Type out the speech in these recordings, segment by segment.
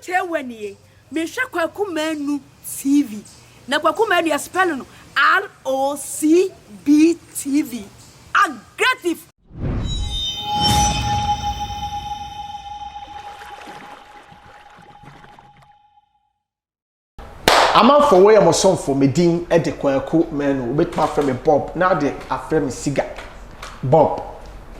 che wanie me hwa Kwaku Manu TV na Kwaku Manu ya spell no ROCB TV aggressive. Ama for way am son for medin e de Kwaku Manu obet ma frame Bob now de aframe Siga Bob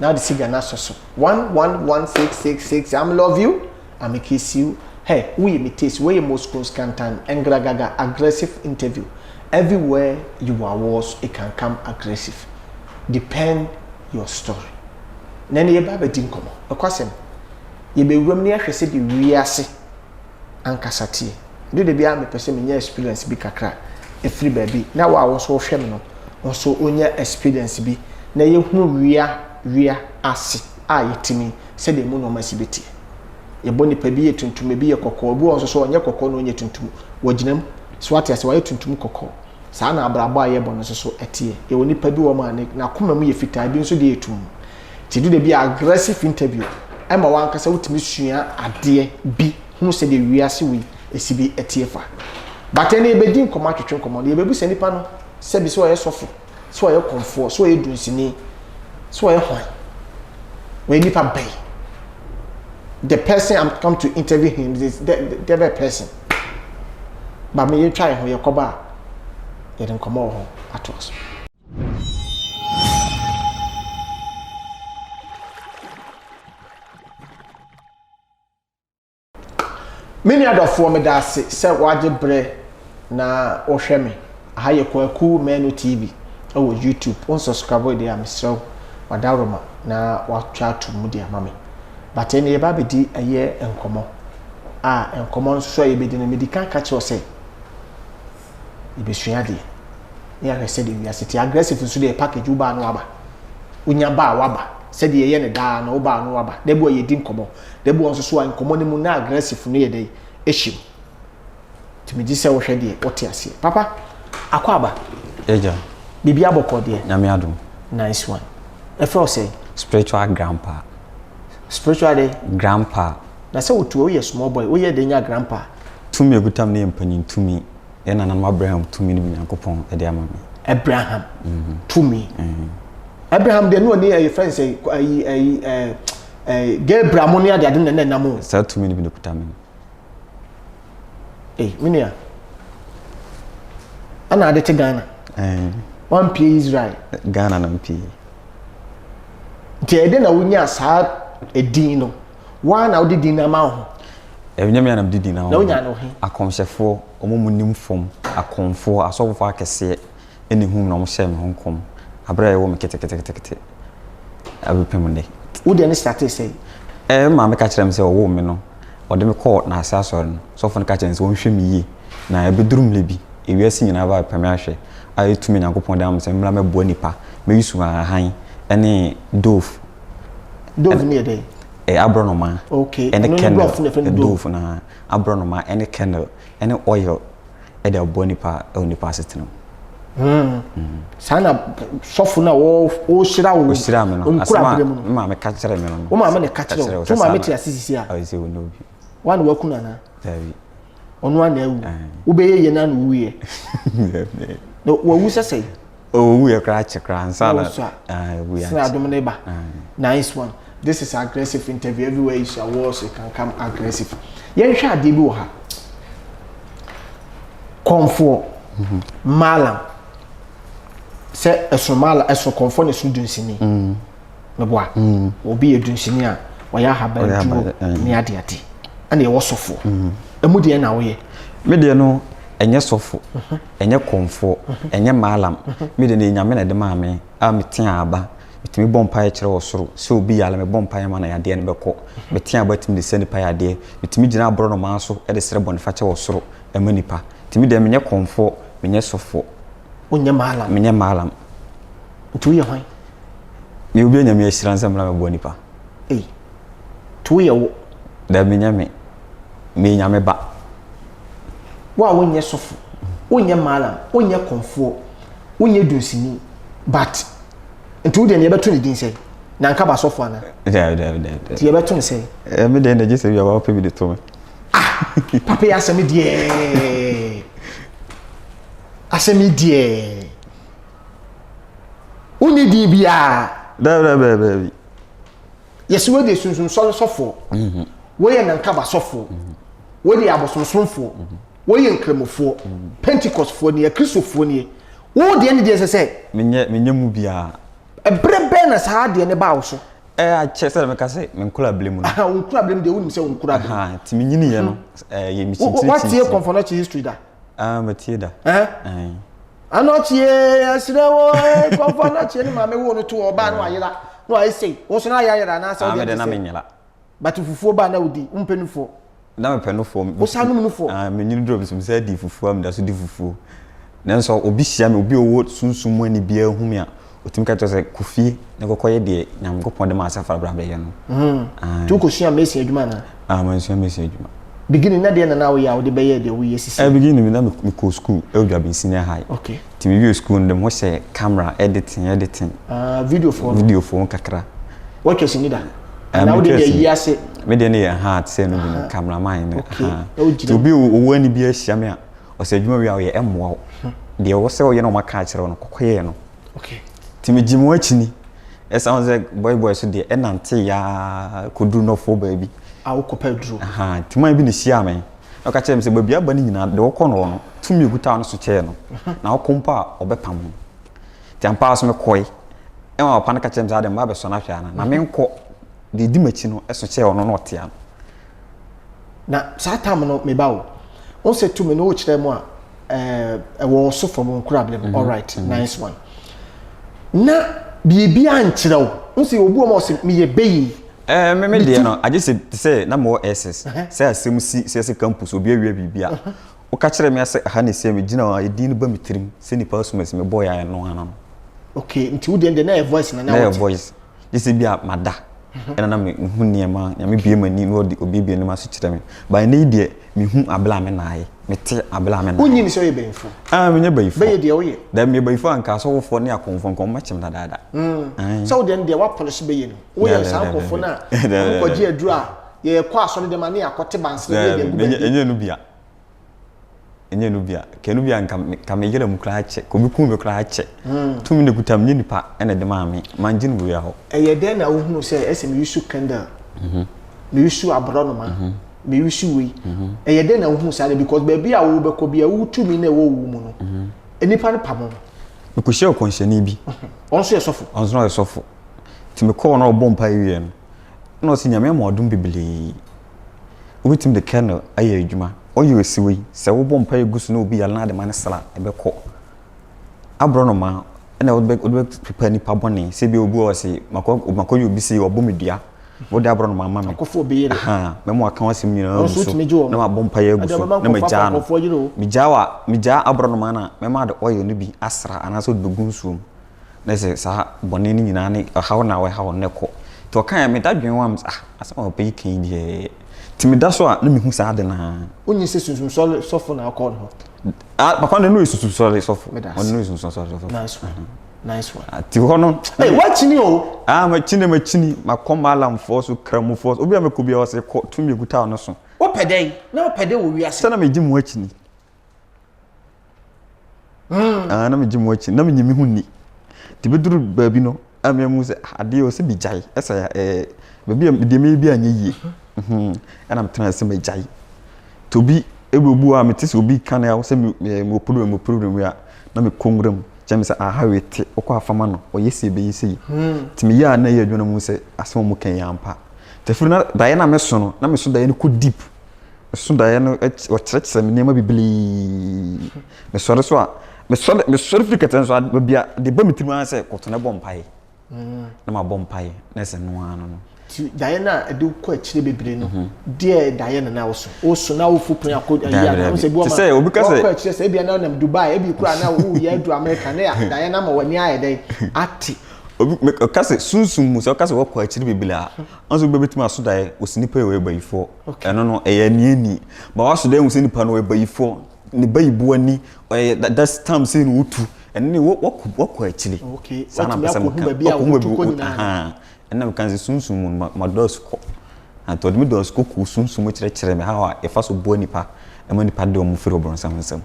now the Siga na so 111666 I'm love you I'm kiss you. Hey, we imitate where Moscow Scantan and Gaga aggressive interview. Everywhere you are was it can come aggressive. Depend your story. Nene yeba be din komo. Okwasem. Ye be wura mni ahwese bi wiase ankasate. Do de bia me pese me nya experience bi kakra. E free baby. Na wa wo so hwe me no. Wo so onya experience bi. Na ye hunu wia ase a yetimi se de mu no masibeti. Yebo nipa bi ye tuntum bi ye kokko bi won so onye kokko no onye tuntum woginam so ate ase waye tuntum kokko saa na abrabo a yebo no so etie ye woni nipa bi wo ma na koma mu ye fitaa bi nso de etum ti do de bi aggressive interview ema wan kasa wutimi sua ade bi hu se de wiase wi esi bi etie fa but ene be din koma twetwe koma ye bebu se nipa no se bi so ye sofo so ye comfort so ye dunsini so ye hwan we nipa bai. The person I'm come to interview him is the other person. But me you try who you cover. You didn't come over at us. Many other form that say waje bre na ohwe me. Aha ye Kwaku Manu TV. Oh YouTube. On subscribe there am so wadaroma na watwa to mu dia mame. But any baby di a year and common. And common so ye be the medical catch or say. You be sweady. Yeah, I said we are city aggressive to the package you ban waba. Unya ba waba. Said ye yen da no ba no waba. The boy ye dim common. The boy also so and common mu na aggressive near day issue. To me this say what you say. Papa, akwaba. Eja. Bibi aboko de. Nyame adom. Nice one. E feel say Spiritual grandpa. Spiritually Grandpa. Na say wotu we small boy, we ye denya grandpa. Tumi egutam ne mpanin tumi. E na nanam Abraham tumi ne Nyankopon e de ama me. Abraham. Tumi. Abraham de no ne friend say Gabriel monia de ade na namo. Sa tumi ne bi kutam. Minia. Ana ade te Ghana. One P Israel. Ghana na mpi. Ti ede na wunya sa edin no. Wa na odi din na ma ho. Enyame ya na mdidi na ho. Na wunya no he. Akomhyefo, omomunim fom, akomfo, asofo akese eni hum na omhye me honkom. Abra ye wo me kete. Abepem ne. Wo de ne start say. Ma me ka kire me say wo me no. Ode me call na asa asori no. Sofo ne ka kire say wo hwe me yi. Na ebedurum lebi. Ewiase nyina ba pem ahwe. Ayi tumi Nyankopon da am say mla me bo nipa. Me yusu ahan. Ene dove near day. Abronoma. Okay. Any candle. Dove na abronoma. Any candle. Any oil. Ede bonipa onipa sitinum. Sana sofu na o shira wo. O shira me no. Asema ma me ka kire me no. O ma me ka kire. To ma me ti asisi a. I say we no bi. One waku na na. Davi. Onu ana ewu. Wo be ye na no wuye. No wo wu say. Oh, we are cratch ansala. We are nice one. This is aggressive interview. Everywhere you see awards, it can come aggressive. Yen sha de bi wo ha. Comfort. Malam. Se esomala comfort ne sudunsini. Me boa. Obi edunsini a waya ha ba duro ne ade ade. Ana e wosofo. Emu de na wo ye. Me de no enye sofo enye komfo enye malam me de nyame na de maame a metia aba metimi bompa kire osoro se obi yale me bompa ma na yade ne beko metia aba timi de seni pa yade metimi gina abro no manso e de sere bonfa che osoro emanipa timi de menye komfo menye sofo onye malam menye malam tu ye hwan me obi nyame asira nsem na me bonipa tu ye wo da menye me nyame ba wa wonye sofo wonye malam wonye komfo wonye dosini but ntu de ne beto ne din sei na nka ba sofo ana da ti ye beto ne sei me de na je se bi aba pe bi de to me papa ya asemi die asemi die uni di bia da yesu we de sunsun sofo we ye nankaba sofo we de abosonsonfo we ye nkremofo pentecost fo ne kristofo ne wo de ne de sese menye mu bia ebrebe na saa de ne ba wo so a chese me ka se me nkura blemu no wo nkura blemu de wo nim se wo nkura blemu ti me nyini ye no ye mi chinchiri what ye confound history da matie da anochie asirewo confound chie ni mame wo no to oba no ayira no I say wo so na ayira na sa de na menyela but fufuo ba na odi umpenufo na mepenufo wo sanum nufo me nyini drop so me say di fufuo am da so di fufuo nanso obi hia me obi owo sunsum ani bia humi a otim ka tose kufie ne kokoye de nyamgopon de ma asafa brabe ye no tu ko hia mesi adwuma na man hia mesi adwuma beginning na de na wo ya wo de be ye de wo yesisi beginning na me ko school e odwa bin senior high okay timi view school ndem ho se camera editing video phone kakra what you need that na wo de ye ase me de ne heart say no bi cameraman ne to bi wo ani bi ahia me a o se adwuma wi a wo ye emwo de wo se wo ye no maka kire no kokoye no okay timi jimu achini sounds like boy so de enante ya koduru no fo baby awo ko pedro timi bi ne hia me o ka kire me se baby aba ni nyina de wo ko no tumi guta no so kire no na wo kompa obepam ti ampa so me koi e ma pa na ka kire me za de mba be so na hwa na me nko de di machi no eso kire ono no otia na sa tam no me bawo on se tu me no kire mu a wo so from nkura blem all right nice one na bibia ankyerɛw nsi obu o se me ye beyi me de no age se na mo ss se asem si campus obi awia bibia o ka kyerɛ me ase ha ne se me gina edin no ba mitirim se ni pasumasi me boy ayi no ana okay nti wo de na voice na voice dise bia mada ena na me hu niema ya me bie mani no obi bie no ma so kyerɛ me ba ne die me hu abla me na ayi mete abla me na unyi ni so ye benfo me nya bayifo be ye de wo ye da me bayifo anka so wofo ne akonfo nko ma kyem dada so de de wa polish be ye no wo ye san kofo na ko ji aduru a ye kwa so de ma ne akote banse ye de gube enye no bia ke no bia nka me yele mu kra che ko bi ku me kra che tumi ne gutam ni nipa ene de ma me manjin bu ya ho ye de na wo hunu se ese me yusu kanda me yusu abronoma me yusu wi ye de na wo hunu se because baby a wo be ko bia wo tumi na wo wu mu no enipa ne pamo me ko share konhyani bi onso ye sofo onso ye sofo ti me ko na obompa yiye no no si nyame ma odum bibili obitim de kernel aye adwuma oyi wesiwe se wo bompa egusu na obi yala na de man sala ebekọ abronoma na wo be prepare ni pabone se bi obi o se mako yi obi se obomedua wo de abronoma mama me akofo obi yere me mo aka wasim nyina so na ma bompa egusu na me ja no mi ja abronoma na me ma de oil no bi asra ana so begunsu na se sa bone ni nyina ne hawo na we hawo ne ko to kan me dadwen wam asama obi kan die timi da so a na mehu sa ade na onyi se sunsun sofo na akọ no papa na no sunsun sofo on no sunsun sofo nice one ti ho no hey what chini o ma chini makoma alam force kramu force obi a mekobi o se ko tumi guta no so o pedei na o pede wo wi ase sana me gimu achini na me gimu achini na me nyimi hu ni ti beduru baabi no amemu se ade o se bijai esa baabi de me bi anye yie ana mtena se majai to bi ebubu a metese obi kan ya se mo problem ya na me kongram jame se aha wete okọ afama no oyese be yise timi ya na ya dwona mu se asem mo kan ya ampa tefuru na daye na me so no na me so daye no ko deep so daye no o kyerɛkyerɛ me nema bibili me sɔre so a me sɔre fikata so bia de ba mitiri an se kɔtɔ na bɔ mpae na ma bɔ mpae na se no ano no Diana edu ko achire bebre no de Diana na wo so na wo fupun akọ ya na se bi o ma say obi ka say ko achire say bia na nam Dubai e bi kura na wo ya du America na ya Diana ma wani aye dai ati obi ka say sunsun mu say ka say wo ko achire bebre a anso be betima so dai osinipa e we bayifo eno no e ya ni ba wa so dai osinipa no we bayifo ni bayibu ani that time say no utu eno ni wo ko achire sana pesa mu ko bia wo to ko nyina na me kanze sunsun ma dos ko antod me do school ku sunsum kyerɛ me ha a efa so bo nipa ema nipa de omu firi obronsam nsam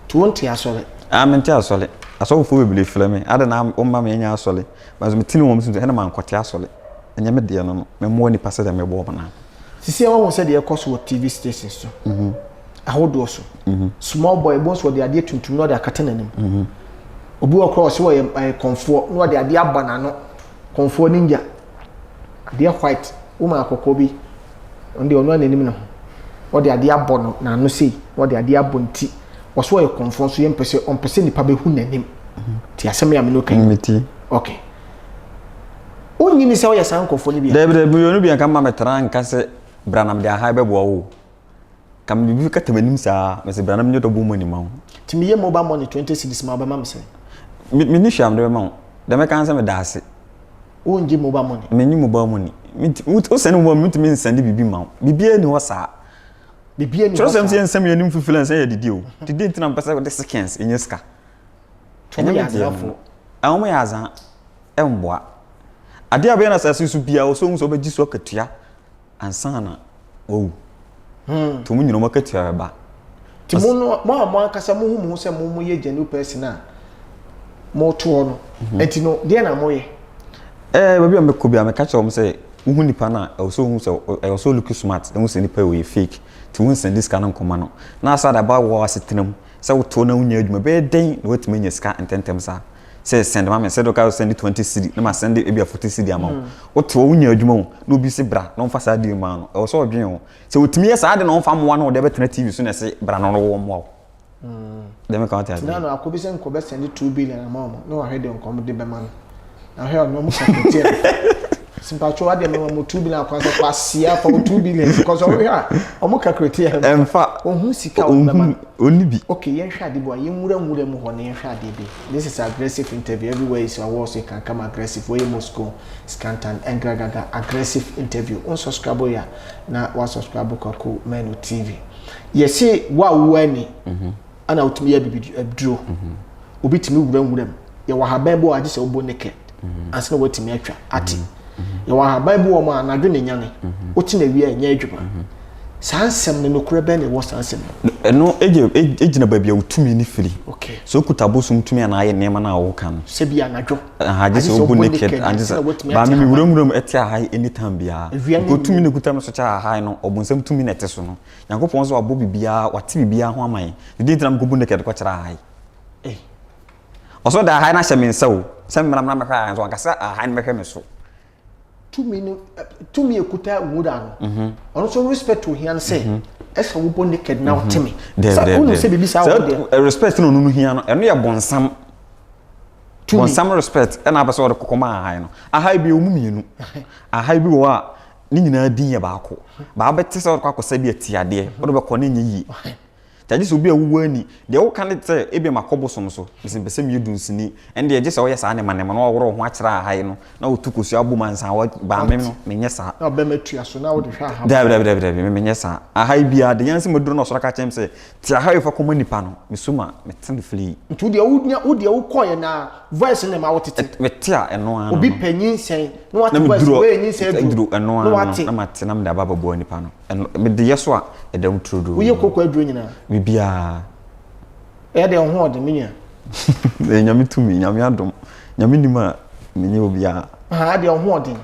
to wonte asole mente asole asofo bebele fira me ada na omma me nya asole bazo me tini wom sunso ena man kote asole enya me de no me mo nipa se de me bo bana sisi e won se de ekoso TV stations so ahodo so small boy boss wo de ade tuntum no de akata nanim obi wo cross wo ye konfo no de ade abana no konfo ninja ade white uma akoko bi onde ono nanim no wo de ade abono na no sei wo de ade abonti wo so ye konfo so ye mpese on pese nipa be hu nanim ti asem ya me no kan meti okay onyi ni se wo ye san konfo ni bi de bi onu bi anka ma metra nka se branam de aha be bo wo kam bibi ka tamanim sa me se branam nyoto bo moni ma ti me ye mobile money 20 cedis ma ba ma me se me ni hwam de ma de me kan se me daase o nji mobile money me ni mobile money o se no mo mitimi nsande bibi ma bibi ani ho saa bibi ani ho saa so nsem ye nim fulfill nsan ye didi o didi ntina mpesa de seconds enye ska enye ya zafo awon ya zan emboa ade abe na sase su bia o so hu so be giso katua ansana o to mu nyino makatua ba ti mo akasa mo hu mo se mo ye genuine person a mo to no enti no de na mo ye baby am ko bia me ka che say hu nipa na o so hu so e so look smart e hu se nipa we fake ti hu se this kind of command no na asa da ba wo asetenam se wo to na unya adwuma be den na watime nya ska ententem sa say send ma me say do ka send 20 cedi na ma send e bia 40 cedi ama wo to unya adwuma no bi se bra no fa sa di ma no e so odwen o se wotime ye sa de no fa mo no de be tena TV so na se bra no wo mo dem ka ta na no akobi se nko be send 2 billion ama mo no wa hede nko de be ma no na he no mo sakete simpacho ade me mo 2 billion akwa se kwasia for 2 billion because o here o mo calculate emfa ohun sika o be ma oni bi okay yen hwa de bo yen mura mu ho na yen hwa de bi this is aggressive interview everywhere is your words you can come aggressive way Moscow scantan engragaga aggressive interview on subscribe ya na wa subscribe ko Menu TV yesi wa wuani ana utumi ya bibi duro obi timi wura ye wa haban bo ade se obo naked anse na watimi atwa ati ye wa haban bo mo anadwo ne nyane oti na wi anya adwuma sansem ne nokure be ne wo sansem no ejina babia utumi ni firi okay so kutabo so mutumi na aye nema na wo kan se bia anadwo haje se obo naked anje ba mi wuram eti ahai anytime bia ko tumi ne kutam so cha ahai no obunsam tumi na ete so no yakopon so abo bibia wate bibia ho aman de dinam ko bu naked ko chira ahai oso da ahai na hye me nsaw se mmram na mehwa ahai so ankasa ahai na mehwe me so tumi ekuta wuda no ono so respect to hian say esa wo bo naked na otimi sa unu se bibi sa wo de respect no no hian no eno ye bonsam bonsam respect na abaso wo kokoma ahai no ahai bi omu mienu ahai bi wo a ni nyina din ye baako ba bete se wo kwakosa bi atiade wo be ko ne nyi taji so bi awuwa ni de wo kan te ebe makobosom so bisin pese mi dunsini ende ye se wo ye sa ne manema no woro ho akira ahai no na otukosu abumansan wa ba me no menye sa na be matua so na wo de hwa ha da menye sa ahai bia de yanse moduro no so ka chem se ti ahai fa komo nipa no mesuma metem fili ntu de wo de wo koye na voice ne ma wo tete metia eno an obi panyin sen no what voice we nyin sen duro eno an na mate na mda baba bo nipa no me de yeso a edam trudu wo ye kokko aduro nyina bibia de ho ode menya nyame tumi nyame adom nyame nima menye obia de ho ode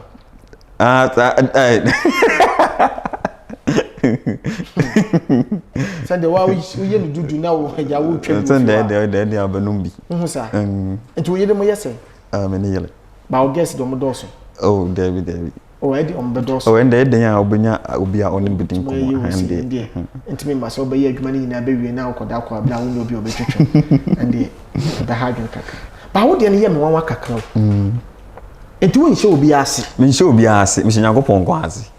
sende wa ye no dudu na wo ja wo twem sende abanum bi sa enti wo ye de mo yese meni yele ba o guess do mo doso oh David o edi on bedoso o ende ya obenya obia onim bidin ko hande enti me ma so be ye adwuma ni na be wie na akoda kwa bla wo obi obetwetwe ende be ha dwen kaka ba wo de ne ye me wanwa kakra enti wo nche obi ase me nche obi ase me nyankopon ko ase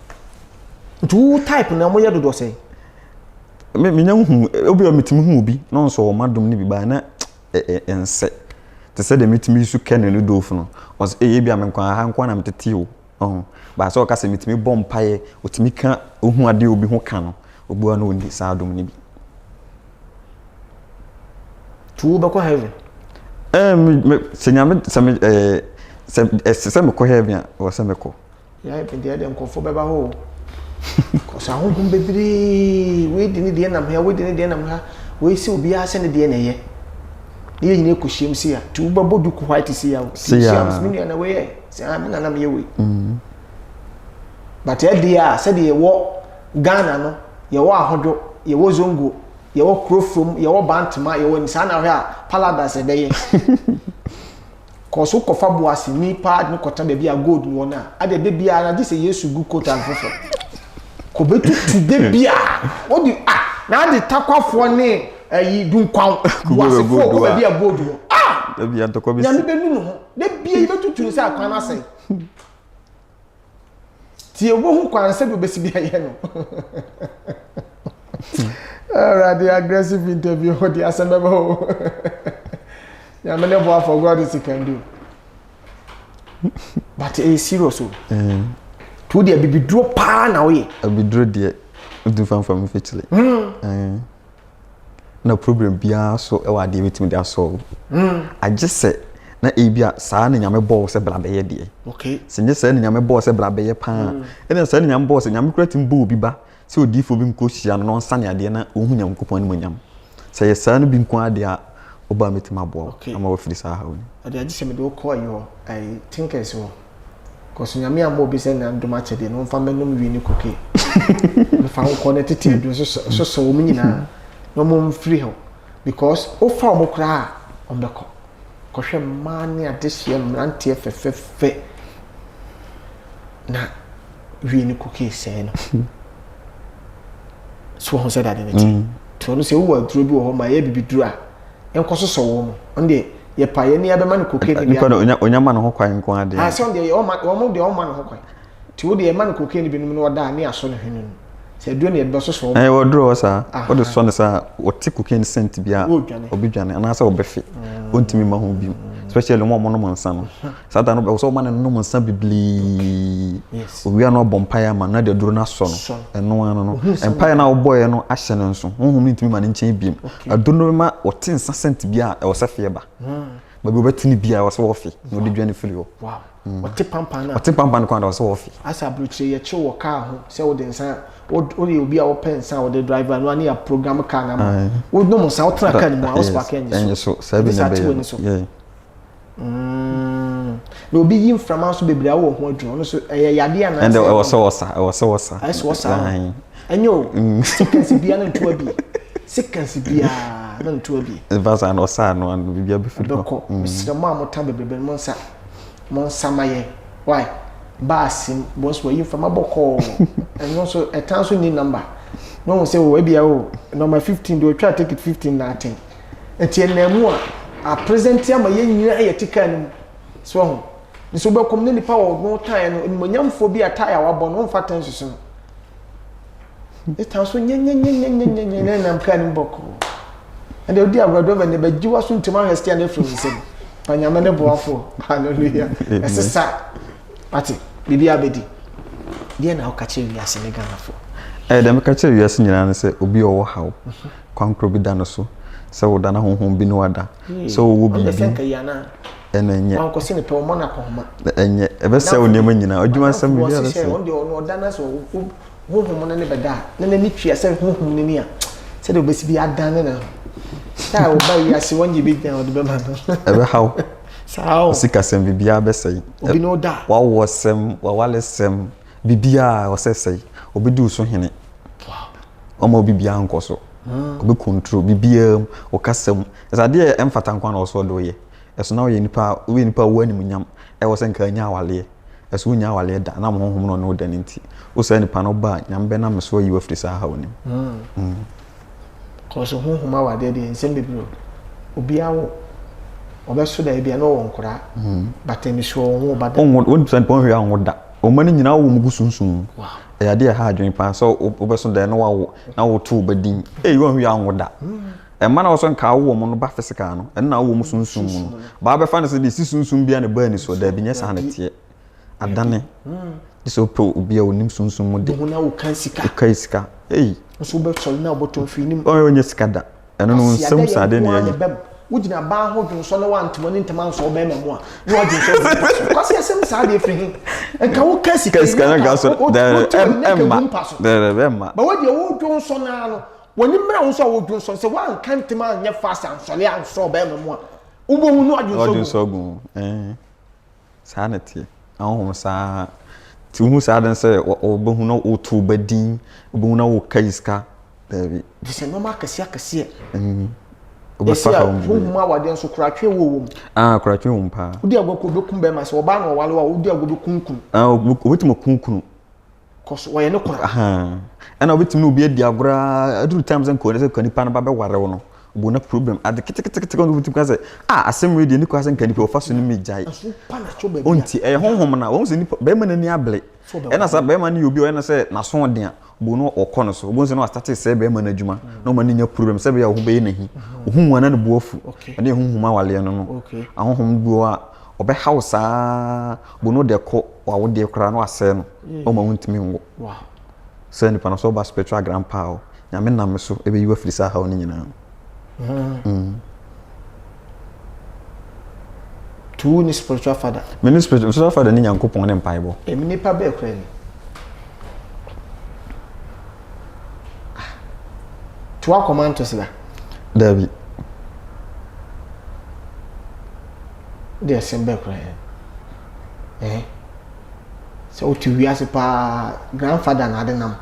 tu type na mo ye dodo se me nyanhu obi o metimi hu obi no so o madom ni bi ba na ense te se de metimi su kene no dofu no was ye bia me nkwa ha nkwa na metete o ba so ka se metimi bom paye otimi ka ohu ade obi ho ka no ogbo na oni sa adom ni bi tu ba ko heaven se nyame se me ko heaven o se me ko ya pe de dem ko fo beba ho Cause ahonhom bebre we de ne de nam ha we de ne de nam ha we si obi a se ne de na ye ne yine ekohiem si a tu babo duku white si ya me na we se me na nam ye we but e dia se de wo Ghana no ye wo ahodo ye wo zongo ye wo krofrom ye wo bantama ye wo nsa na hwe a paladise de ye koso kofa boase ni pa ni kota be bia gold no na ade be bia na this yesu gu coat and fofo ko betu de bia o di na ade takwafo ne ayi dunkwan boase fo ko be bia gold no da bia to ko be ya me be nu no de bia yi betu tun se akwan na sai ti ewo hu kwan se be besi bia ye no alright the aggressive interview ho di asemebo ya me ne boa for God is can do but it's serious o to dia bibiduro pa na we bibiduro dia do fan from fitly na problem bia so e wa dia wetim dia solve I just say na ebia saa na nyame ball se bla be ye die okay se say na nyame ball se bla be ye pa ene saa na nyame ball se nyame kratim ball bi ba se odifo bi mko hia no nsane ade na ohu nyam kopon ni monyam se ye saa no bi nko ade a oba metima boa ama wo firi saa ha oni ade agi se me do call you I think as well cause nyame am obi se na ndoma chede no mfa menum wi ni koke me fa ko na tete do so wo nyina no mo free ho because o fa mo kra on the call ko hwe mani ade hie mrante fefefe na wi ni koke se no so ho se da de ne to no se wo aduro bi wo ho ma ye bibiduro a enkoso so wo mo onde ye pa ye ne ya be man koke ni bia onya ma no ho kwan nko ade so onde ye o mo de o ma no ho kwan ti wo de ye man koke ni binum no oda ni aso no hwenu se aduro ne ye be so so wo duro sa wo de so ne sa wo ti koke ni sent bia obi dwane ana sa wo be fe ontimi ma ho bi especially mo no monsa no sa da no so ma no monsa bibli owi ano bompaya ma na de duro na so no eno ano no empire na wo boy no ahye no nso honhom ni ntimi ma ne nchen biem aduro ma wo tin sa sent bia e wo sa fie ba ba bi obetini bia wo so wo fi no de dwane firi wo wow wo ti pampan na wo ti pampan ko anda wo so wo fi asa brutre ye che wo car ho se wo de nsa wo de obi a wo pen nsa wo de driver no ani ya program car na ma wo no monsa wo tra car ni mo wo spark engine so sabi na be yeah no bi yin from so bebre awo ho adwo no so yade ana and I was so I was enyo sikansi bia na ntua bi sikansi bia na ntua bi vasa no sa no bibia be firi ko misra ma motan bebre monsa maye why basim boss we yin from aboko enyo so etan so ni number no say we bia o number 15 do try take it 15 na 10 enti na mu a present ya ma yenyira ye tika ni so ho nso be kom ne nipa wo no tan no monyamfo bi ataya wabɔ no mfa tan susu e tan so nyenyenyenyenyenyen na mka ni bɔkɔ ande odi agwado ba ne baji waso ntuma hestia na from nsem panyama ne boafo hallelujah esesa ati bibi abedi die na okache wi ase ne ganafo dem kache wi ase nyina ne se obi owo hawo kwankro bi da no so se wo da na honhom bi no wada so wo bi enenye wan ko se ne pe o mona ko ma enye ebe se wo nema nyina odwuma sam bi ala se won de ono dana so honhom ne beda na ni twia se honhom ne ni a se de obesi bi adan na ta wo ba wi ase won ye bi dan o de be ma no ebe hawo sao sika sem bibia be sei obi no da wa wo sem wa wale sem bibia o se sei obi du so hene wow omo bibia nko so obi control bibia o kasem esa de emfata nkwa na o so do ye eso na we nipa wo anim nyam e wo se nka nya awale eso nya awale da na mo honhom no no da nti o se nipa no ba nyam be na me so yi wafri sa ha onim ko so honhom awade de nsem bibiro obi awo obeso da bia no wonkora batemi so ho bada on 1% pon hwe an woda o mani nyina wo mugu sunsun wow e ade ha adwen pa so obeso da no wawo na wo tu badin e wo hwe an woda e mana wo so nka wo mo no ba physical no e na wo mu sunsun mu ba be fa ne se di sunsun bia ne ba ni so da bi nya sa ne tie adane so pro obi a onim sunsun mu de ho na wo kan sika so be so na oboto fi nim o nya sika da eno no nsem sa de ne ya wujina ba ho dwon so na wantemo ne ntema nso be memo a no dwon so kwase asem sa de firi enka wo kasi na gaso Emma but what you do so na when you me so wo do so say one can't man nya fast and so le ansọ be me mo ubo hu no adun so gu sanity ahom sa ti hu sa dan say obo hu no otu badin obo hu na wo kaiska David this is normal kase obo fa ka hu ma wade nso kuratwe wo kuratwe wo mpa udi agoko bekum be ma se oba na wale wa udi agodo kunkun obetimo kunkun cause wo ye ne kura ana obetimo no obi adi agora adu times en ko ne se kanipa na ba be ware wo no obo na problem ade kete ko obetimo ka se asem ready ni ko asen kanipa o fa so ni me jai onti honhom na wo se ni be ma na ni able ena sa be ma ni obi o ena se na so den a obo no okono so obo se no start se be ma na adwuma no ma ni nya problem se be ya ho be na hi ohun wana na buofu ene honhom awale no ahonhom buo a obe house bo no de ko wa wo de kra no ase no o ma wuntimi ngo wow se ni pa no so ba spiritual grandpa o nya me na me so e be yiwa frisa ha oni nyina tu ni spiritual father me spiritual father ni Nyankopon ne mpaibo e me nipa be kra ni tu a command to sila David de sembe kra so tu wi ase pa grandfather na adenam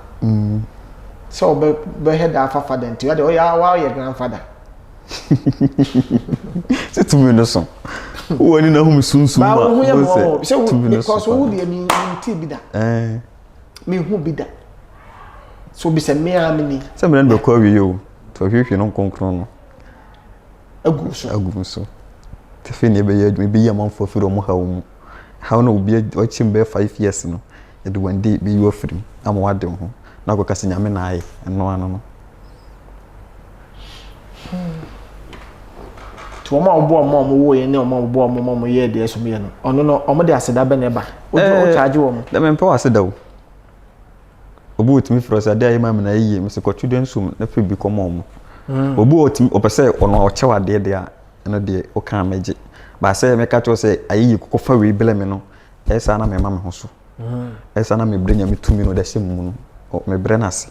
so be head afa father nti ya de o ya wa your grandfather se tu me no so woni na hum sunsun ba wo ye mo se because wo de mi nti bi da mi hu bi da so bi se me amini se me ndo kwa wi yo to hwehwe no konkron no agu so te fe ne be ye adwuma bi ye manfo firo mo ha wo how no be o chimbe 5 years no e de one day be you free am wade ho na ko kase nyame na aye eno ano no to ma obo wo ye ne o ma obo mo ye de so me no ono no o mo de aseda be ne ba o charge wo mo da me mpa aseda wo obu otimi frosa ade ayi ma me na yiye me se ko chuden sum na fe bi komo mo obu otimi opese ono o chewa de de a eno de o kan meje ba se me ka to se ayi ko fa we bele me no esa na me ma me ho so esa na me brenya me tumi no da se mu no o me brena se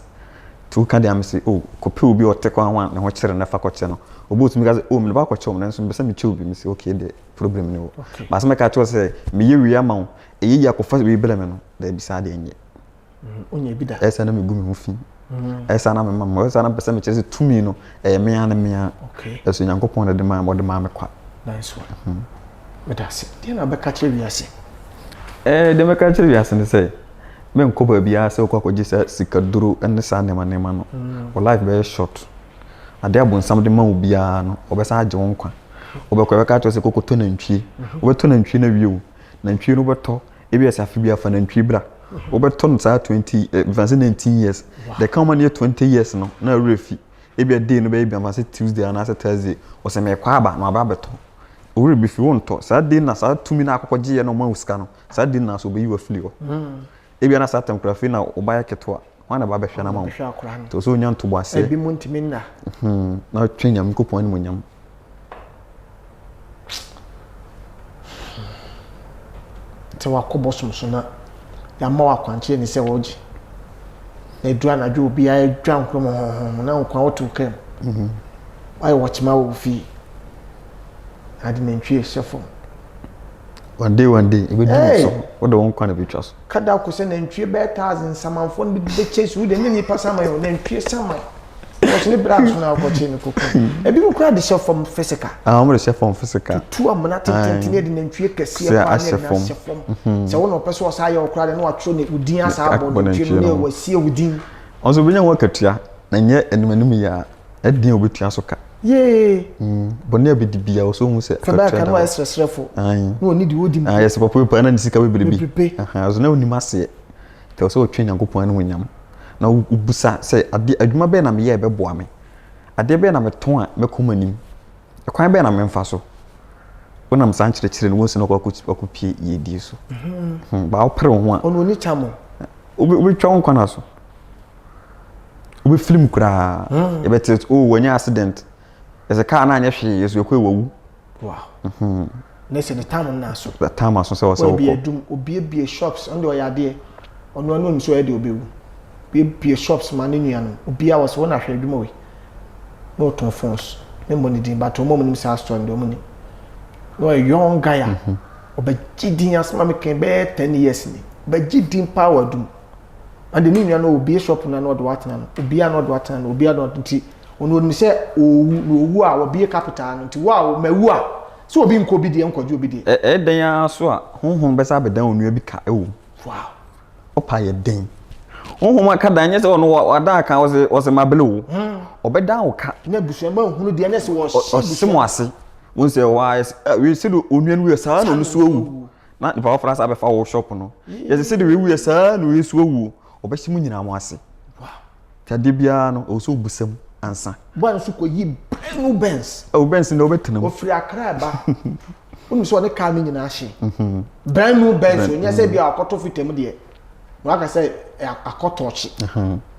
tu ka de am se o ko pe obi o te kwa wan ne ho kire na fa ko che no obu otimi ka se o me ba ko che mo na so me se me che obi me se okay de problem ne wo ba se me ka to se me ye wi ama o eyi ya ko fa we bele me no da bi sa de enye onye bi da esa na me gu me ho fi esa na me ma mo esa na pese me che se tumi no me ya na me ya okay eso Nyankopon de ma mo de ma me kwa nice one but that's it na be ka che wi ase de me ka che wi ase ne se me nko ba bia se ko akogye se sikaduru ene sa ne ma no o life very short ade abonsam de ma obia no obesa age won kwa obekwa be ka to se kokoto na ntwie obeto na ntwie na wiwo na ntwie no beto ebi asa afi bia fa na ntwie bra obeto no sa 19 years the come near 20 years no na refi ebi ade no be bia fa se Tuesday na se Thursday o se me kwa aba no aba beto ori bi fi won to sa de na sa tumi na akokogye no ma usika no sa de na so be yiwa fili ho ebi na sa temkrafi na obaya ketwa wana ba behwe na ma to so nya nto boase ebi mu ntimi na na twenya mkopon ni munyam te wakobosom so na ya ma wakwanche ni se woji na edua na dwo obi ya dwa nkromo na nkwa wotu kem ayi watchma wo fi adi na ntwie sefo one day e be do so what the one kind of bitch so kada ko se na ntwie be 1000 samanfo bi be chase wo de ni pa saman yo na ntwie saman ko ne bra so na ko che ni koko ebi mo kra de chef from physical mo de chef from physical tu amana tentene de na ntwie kese ya pa ne na chef se wo no person sa ya okra de na watro ne udin asa abo de ntwie ne wasie udin onso benya wo katua na nye enumanum ya edin obetua so ka ye bonni abidibia so hu se katua ka no esresrefo no oni di wodi yes papa pa na nisika we berebi azo na oni mase te so otwe Nyankopon no nyam na ubusa se ade adwuma be na me ye beboa me ade be na me ton a me komanim ekwan be na me mfa so wona msan kire no wonsi no kwa pie ye di so ba opere ho a ono oni chamo obi twa nkwa na so obi film kura e betet wanya accident ese car na anya hwe yeso ekwe wawu wow na se ne tam na so tam aso se wo se wo obi adum obi bie shops on de oyade ono no nso e de obewu bie shops ma ne nua no obi a wo se wo na hwe adum we no ton phones me money din but o mom nim sa store ndo mo ni no a young guy obagidin asma me kan be 10 years ni obagidin power dum and the nua no obi shop na no do watena no obi a no do watena no obi a no nti ono ni se owu a obi capital no nti wa mawu a so obi nko bi de nkoju obi de den ya so a honhom be sa bedan onua bi ka ewu wow opa ye den honhom aka dan nye se ono wada aka wo se mabele wo obedan wo ka na busuamba hunu de na se wo simo ase won se wa we se do onua no we sa na no so wu na ni pa fra sa be fa wo shop no ye se de we wu sa na we so wu obehyimu nyina mo ase wow tade bia no o so busam ansa bwan so ko yi brand Benz o Benz no betenam o free Accra ba unu so ne car ni nyina ahye brand new Benz onya se bia akoto fitem de wa ka se akoto chi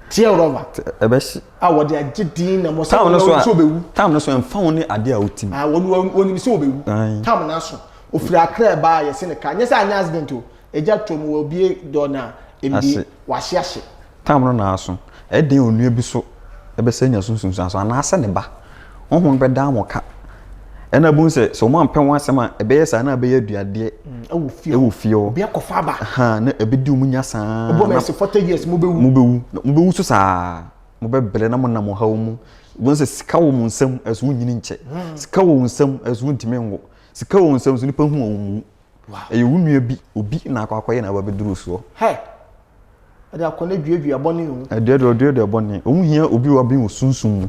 tie rover ebeshi a wo de agidin na mo sa no so bewu tam no so emfa woni ade a otim a woni so bewu tam na so o free Accra ba ye se ne ka nya se anya accident o eja tom wo bie do na emdi wa hye tam no na aso eden onua bi so ebese nya sunsun so ana ase ne ba honhom be da moka ena bu se so mo ampe won asema ebe yesa na be yaduade ewu fio bia kofa ba ha na ebe di umunya saa obo me se 40 years mo bewu so saa mo be bele na mo na mo ha mu bu se sika wo mu nsam asu nyini nche sika wo nsam asu ntime ngo sika wo nsam so nipa hu wo mu wow e wunua bi obi na akwakoye na ba be duru so he ada akone duadua boni hu duadua boni o hia obi wa bi wo sunsun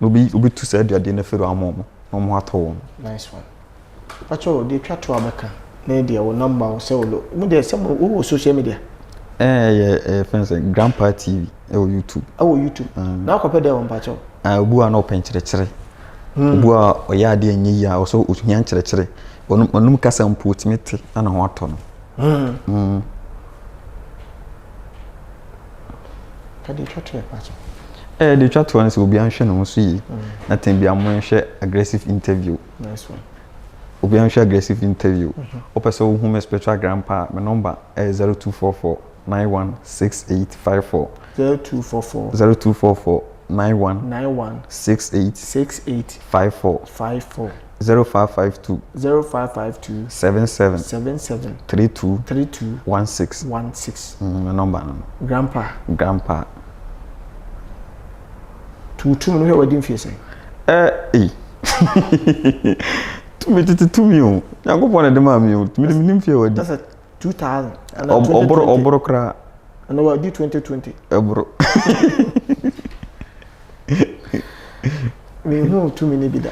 obi tu sa duade na fero amomo no mo ato nice one pacho de twa to abeka na de wo number wo se wo mu de se wo social media friends Grandpa TV YouTube na akope de won pacho obu a na open kire obu a oya de anyi ya so otunya kire onum kasa mpo timete na ho ato no kadi twa to pacho the chat one is obi anhwe no so yi na tem bia mo nhwe aggressive interview nice one obi anhwe aggressive interview opese wo hu me spiritual grandpa my number is 0244 916854 0244 91 68 0552 77 32 16 my number grandpa tutum no he wadi mfie sei tumi o yakopon na de ma mi o tumi de mfie wadi that's a 2000 and oboro kra and wadi 2020 oboro me hu tumi ne bida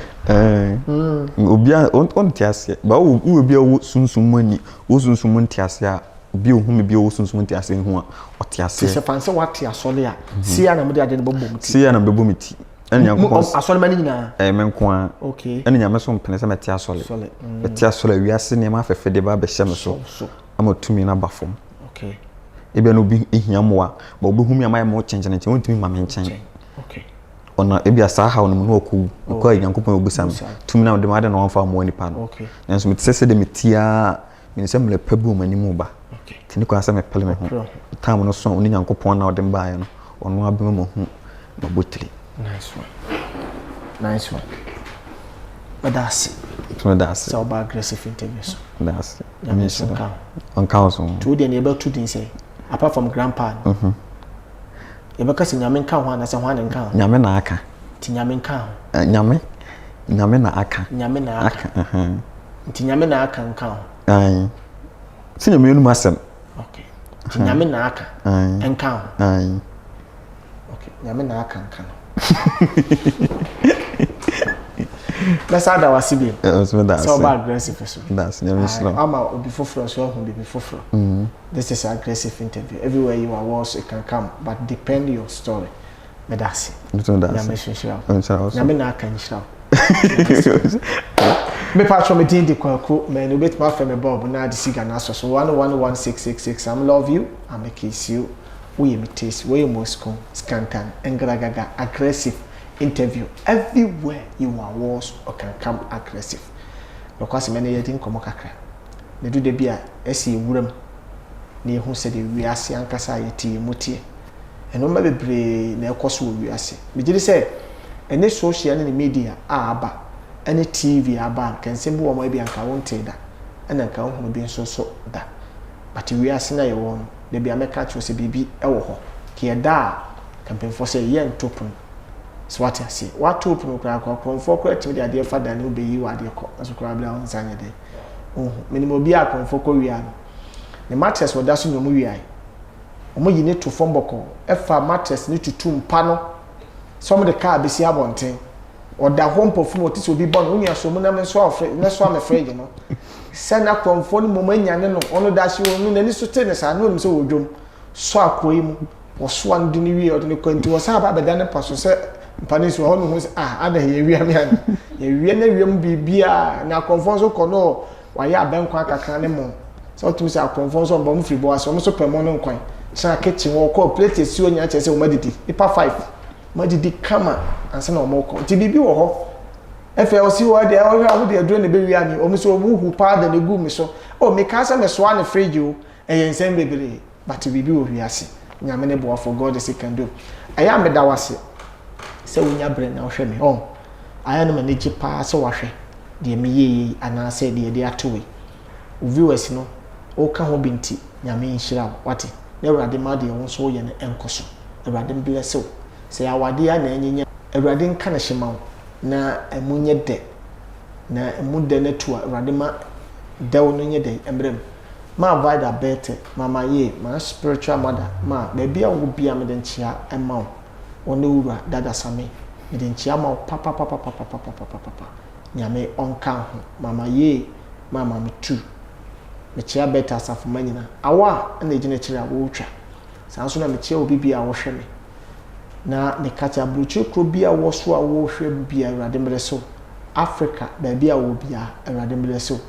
obia on tiase ba wo obia wo sunsun mani wo sunsun mun tiase a obi ohun me bi wo sunsun mun tiase hu a otiase se fanse wati asole a sia na me de ade ne bobom ti sia na me bobom ti ene yakopon asole mani nyina menko a okay ene nyame so mpene se meti asole meti asole wiase ne ma fefede de ba be hye me so ama tumi na bafom okay ebe no bi ehia moa ba obi humi ama ya mo chenchene chen wontumi ma me nchen okay ona ebi asa ha no no oku ko yankopon obusam tumi na de ma de no wonfa mo nipa no okay nanso metese de metia me se mle pabu mani mu ba okay tini ko asa me pele me ho tam no so oni yankopon na ode mba ye no ono abema mo hu ba botiri nice one but that's so about aggressive interviews that's on council to the neighbor to din say apart from grandpa yebaka se nyame nka ho na se ho ne nka nyame na aka ti nyame nka ho nyame na aka ti nyame na aka nka ho ai si nyame enu masem okay ti nyame na aka nka ho ai okay nyame na aka nka no let's add our CB so about aggressive so that's nyame slow ama obi foforo so ho bi foforo this is an aggressive interview everywhere you are was it can come but depend your story medasi nyame shira nyame na aka nshira me patro me din di kwaku me no bet ma fe me bob na di siga na so 111666 I'm love you I make kiss you we me taste we moscow skankan engragaga aggressive interview everywhere you are was or can come aggressive because many yɛ din komo kakra ne do de bia esi ewuram na ehu sɛ de wiase ankasa yɛtie mutie eno ma bebre na ekoso wiase megire sɛ ene social ne media aba ene TV aba kanse bu wo ma bia nka wonte da ena nka hu bi nso da but wiase na yɛ won de bia meka cho sɛ bibi ɛwɔ hɔ ke yɛda campaign for sɛ yɛ ntopun so what I say what open kra konfo kra timi de ade fa da ne obeyi wa ade kɔ so kra bla on sanya de minimo bi a konfo kɔ wia no ne mattress woda so nyomu wia omo yi ne to fom bɔkɔ ɛfa mattress ne tutu mpa no some de car besi abonten oda home perfume otisi obi bɔ no unia so mu na me so afre ne so am afre no sena konfo no moma nyane no ono da hye onu na ni so te ne sa no nim so wodwom so akoyi mu wo so an de ni wie o de ne kwanti wo sa ba beda ne paso sɛ mpanis wo no ho sɛ ada ye wi am ya ye wi na wi mu bibia na konfo so kɔ no wa ya abenkwa kakra ne mo so to say konfo so mbɔ mu free boy so mo so pɛmo no nkwan sa kitchen wo kɔ plate esi onya kyɛ sɛ wo madidi ipa 5 madidi kama ansa na wo kɔ ti bibi wo hɔ efe o si wo de o hwa wo de aduro ne be wi ami o mi so wo hu pa da ne gu mi so o mi ka sa me so an fridge o ɛyɛ nsɛm bebre but bibi wo wi ase nyame ne bo for God is can do aya me da wase sɛ wonya bre na wo hwɛ me aya no ma ne gi pa sɛ wo hwɛ de me ye ana sɛ de atowe viewers no o ka ho binti nyame nhyira wate na Awurade ma de wo so ye ne enkoso Awurade bless you sɛ awade ya na enyinya Awurade nka na hyema wo na emunye de na emude na tu Awurade ma de wo no nye de embrem ma avoid better mama ye ma spiritual mother ma baby a wo bia me de nchia ema wo one wura dada same me de nchia ma papa nyame onka ho mama ye mama me tu me chia better asafo manyina awa na ejine kire a wo twa sanso na me chia obi bia wo hwe me na me kacha bruche kro bia wo so a wo hwe bia Awurade mre so Africa baby a wo bia Awurade mre so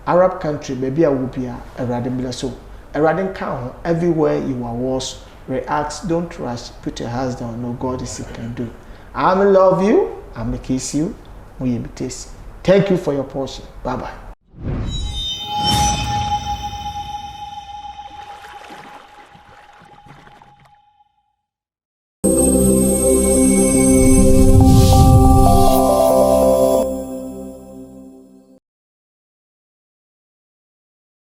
Arab country baby a wo bia Awurade mre so Awurade nka ho everywhere you are was react don't rush put your hands down no God is it can do I love you I'm kiss you we thank you for your portion bye bye